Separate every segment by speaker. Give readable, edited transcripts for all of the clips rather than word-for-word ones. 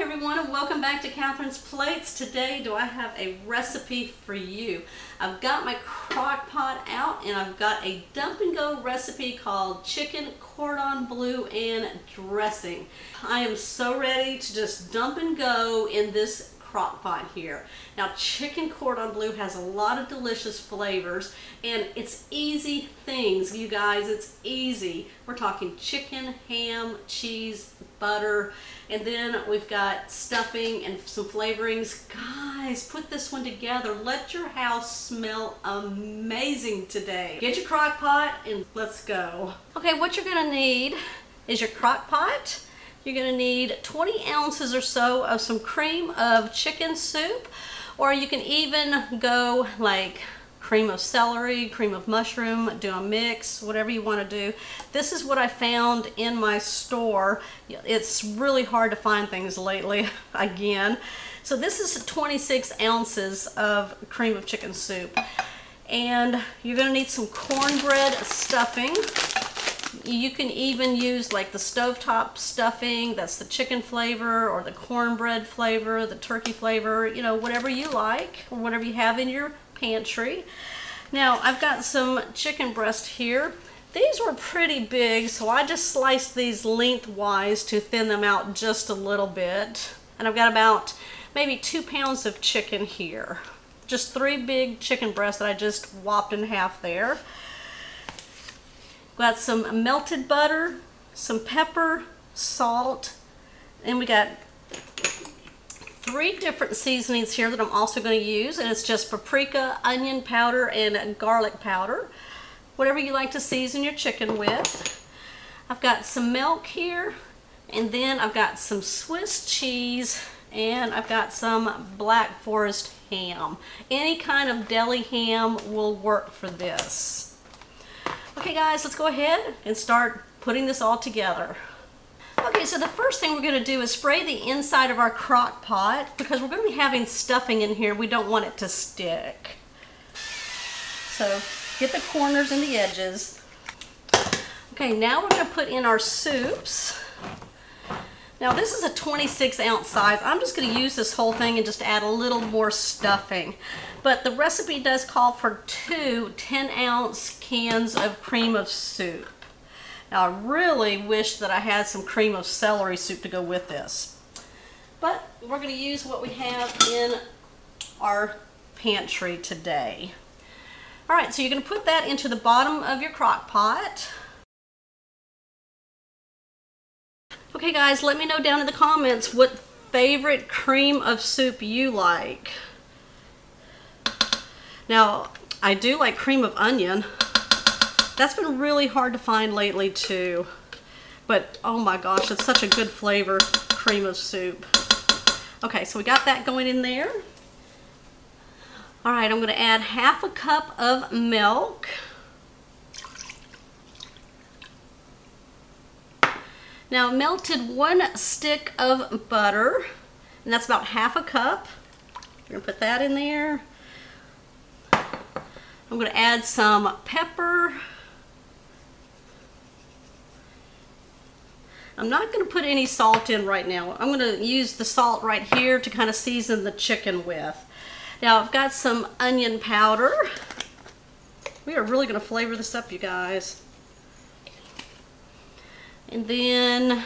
Speaker 1: everyone, and welcome back to Catherine's Plates. Today, do I have a recipe for you? I've got my crock pot out and I've got a dump and go recipe called chicken cordon bleu and dressing. I am so ready to just dump and go in this crock pot here. Now, chicken cordon bleu has a lot of delicious flavors and it's easy things, you guys. It's easy. We're talking chicken, ham, cheese, butter, and then we've got stuffing and some flavorings. Guys, put this one together. Let your house smell amazing today. Get your crock pot and let's go. Okay, what you're gonna need is your crock pot. You're going to need 20 ounces or so of some cream of chicken soup, or you can even go like cream of celery, cream of mushroom, do a mix, whatever you want to do. This is what I found in my store. It's really hard to find things lately again. So this is 26 ounces of cream of chicken soup. And you're going to need some cornbread stuffing. You can even use like the stovetop stuffing, that's the chicken flavor, or the cornbread flavor, the turkey flavor, you know, whatever you like, or whatever you have in your pantry. Now, I've got some chicken breast here. These were pretty big, so I just sliced these lengthwise to thin them out just a little bit. And I've got about maybe 2 pounds of chicken here. Just 3 big chicken breasts that I just whopped in half there. Got some melted butter, some pepper, salt, and we got 3 different seasonings here that I'm also going to use, and it's just paprika, onion powder, and garlic powder. Whatever you like to season your chicken with. I've got some milk here, and then I've got some Swiss cheese, and I've got some Black Forest ham. Any kind of deli ham will work for this. Okay guys, let's go ahead and start putting this all together. Okay, so the first thing we're going to do is spray the inside of our crock pot because we're going to be having stuffing in here. We don't want it to stick. So get the corners and the edges. Okay, now we're going to put in our soups. Now this is a 26 ounce size. I'm just going to use this whole thing and just add a little more stuffing. But the recipe does call for 2 10-ounce cans of cream of soup. Now I really wish that I had some cream of celery soup to go with this. But we're going to use what we have in our pantry today. Alright, so you're going to put that into the bottom of your crock pot. Okay guys, let me know down in the comments what favorite cream of soup you like. Now, I do like cream of onion. That's been really hard to find lately too. But oh my gosh, it's such a good flavor, cream of soup. Okay, so we got that going in there. All right, I'm going to add half a cup of milk. Now, melted 1 stick of butter, and that's about half a cup. We're going to put that in there. I'm going to add some pepper. I'm not going to put any salt in right now. I'm going to use the salt right here to kind of season the chicken with. Now, I've got some onion powder. We are really going to flavor this up, you guys. And then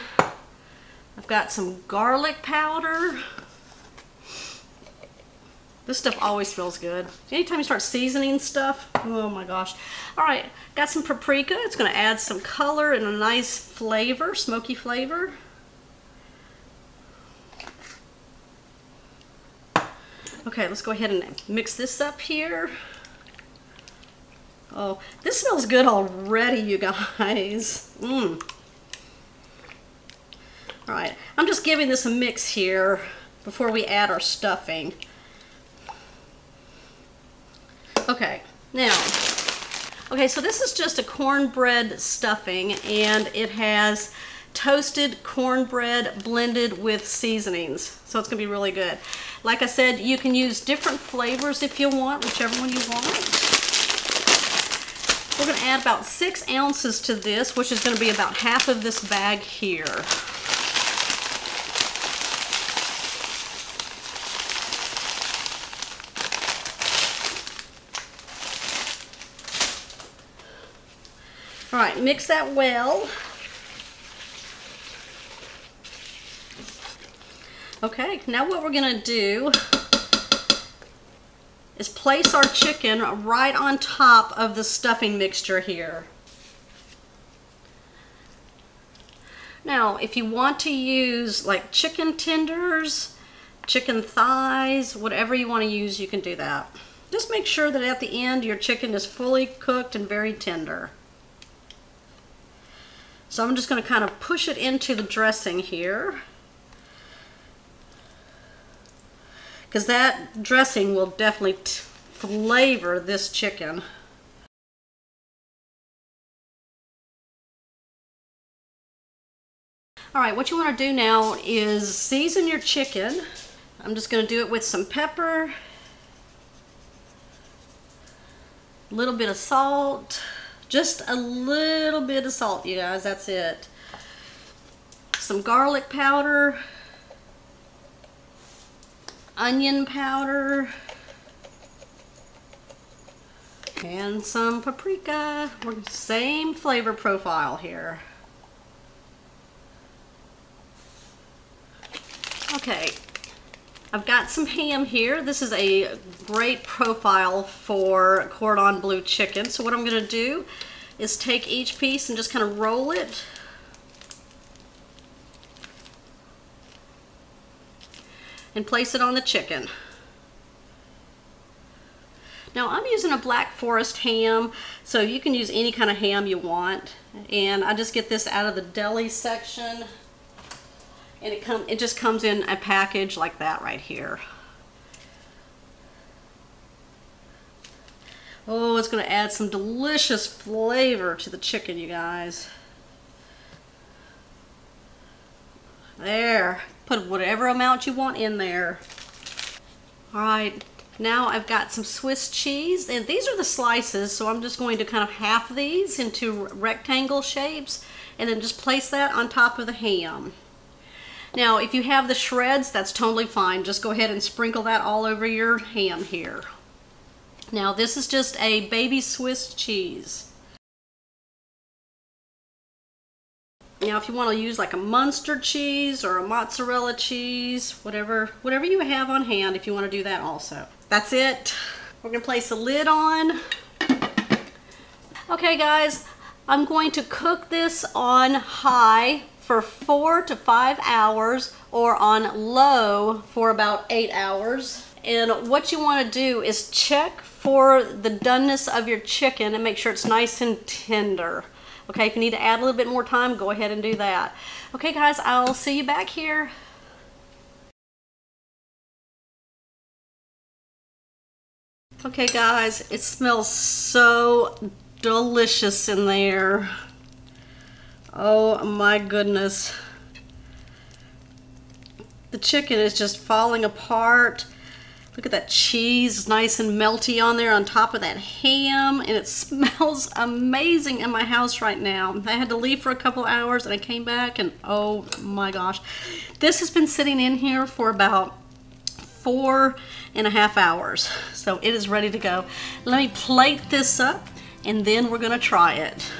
Speaker 1: I've got some garlic powder. This stuff always smells good. Anytime you start seasoning stuff, oh my gosh. All right, got some paprika. It's going to add some color and a nice flavor, smoky flavor. Okay, let's go ahead and mix this up here. Oh, this smells good already, you guys. All right, I'm just giving this a mix here before we add our stuffing. Okay, now, okay, so this is just a cornbread stuffing, and it has toasted cornbread blended with seasonings, so it's gonna be really good. Like I said, you can use different flavors if you want, whichever one you want. We're gonna add about 6 ounces to this, which is gonna be about half of this bag here. All right, mix that well. Okay, now what we're gonna do is place our chicken right on top of the stuffing mixture here. Now, if you want to use like chicken tenders, chicken thighs, whatever you want to use, you can do that. Just make sure that at the end your chicken is fully cooked and very tender. So I'm just going to kind of push it into the dressing here, because that dressing will definitely flavor this chicken. All right, what you want to do now is season your chicken. I'm just going to do it with some pepper, a little bit of salt, just a little bit of salt, you guys, that's it. Some garlic powder, onion powder, and some paprika. Same flavor profile here. Okay, I've got some ham here. This is a great profile for cordon bleu chicken. So what I'm going to do is take each piece and just kind of roll it. And place it on the chicken. Now I'm using a Black Forest ham, so you can use any kind of ham you want. And I just get this out of the deli section. And it just comes in a package like that right here. Oh, it's going to add some delicious flavor to the chicken, you guys. There. Put whatever amount you want in there. All right. Now I've got some Swiss cheese, and these are the slices, so I'm just going to kind of half these into rectangle shapes and then just place that on top of the ham. Now, if you have the shreds, that's totally fine. Just go ahead and sprinkle that all over your ham here. Now, this is just a baby Swiss cheese. Now, if you want to use like a Munster cheese or a mozzarella cheese, whatever you have on hand, if you want to do that also. That's it. We're going to place a lid on. Okay, guys, I'm going to cook this on high for 4 to 5 hours, or on low for about 8 hours. And what you want to do is check for the doneness of your chicken and make sure it's nice and tender. Okay, if you need to add a little bit more time, go ahead and do that. Okay guys, I'll see you back here. Okay guys, it smells so delicious in there. Oh my goodness. The chicken is just falling apart. Look at that cheese, nice and melty on there on top of that ham, and it smells amazing in my house right now. I had to leave for a couple hours and I came back and oh my gosh. This has been sitting in here for about 4.5 hours. So it is ready to go. Let me plate this up and then we're gonna try it.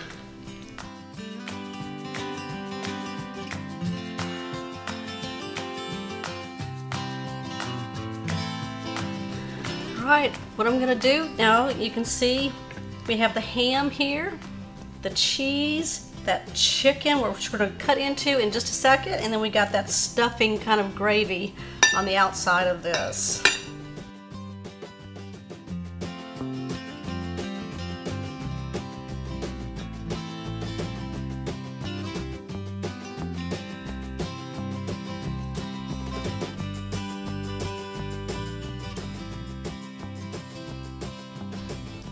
Speaker 1: Alright, what I'm going to do now, you can see we have the ham here, the cheese, that chicken, which we're going to cut into in just a second, and then we got that stuffing kind of gravy on the outside of this.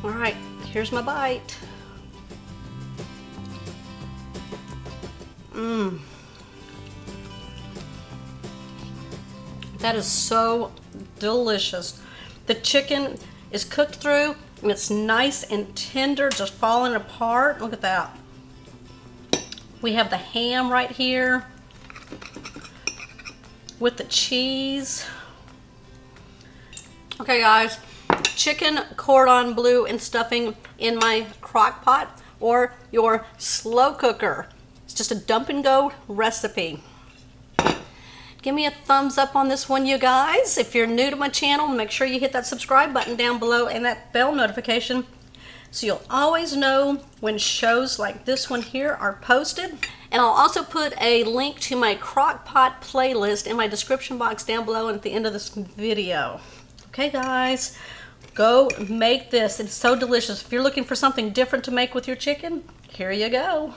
Speaker 1: All right, here's my bite. That is so delicious. The chicken is cooked through and it's nice and tender, just falling apart. Look at that. We have the ham right here with the cheese. Okay guys, chicken cordon bleu and stuffing in my crock pot or your slow cooker. It's just a dump and go recipe. Give me a thumbs up on this one, you guys. If you're new to my channel, make sure you hit that subscribe button down below and that bell notification so you'll always know when shows like this one here are posted. And I'll also put a link to my CROCKPOT playlist in my description box down below and at the end of this video. Okay, guys, go make this. It's so delicious. If you're looking for something different to make with your chicken, here you go.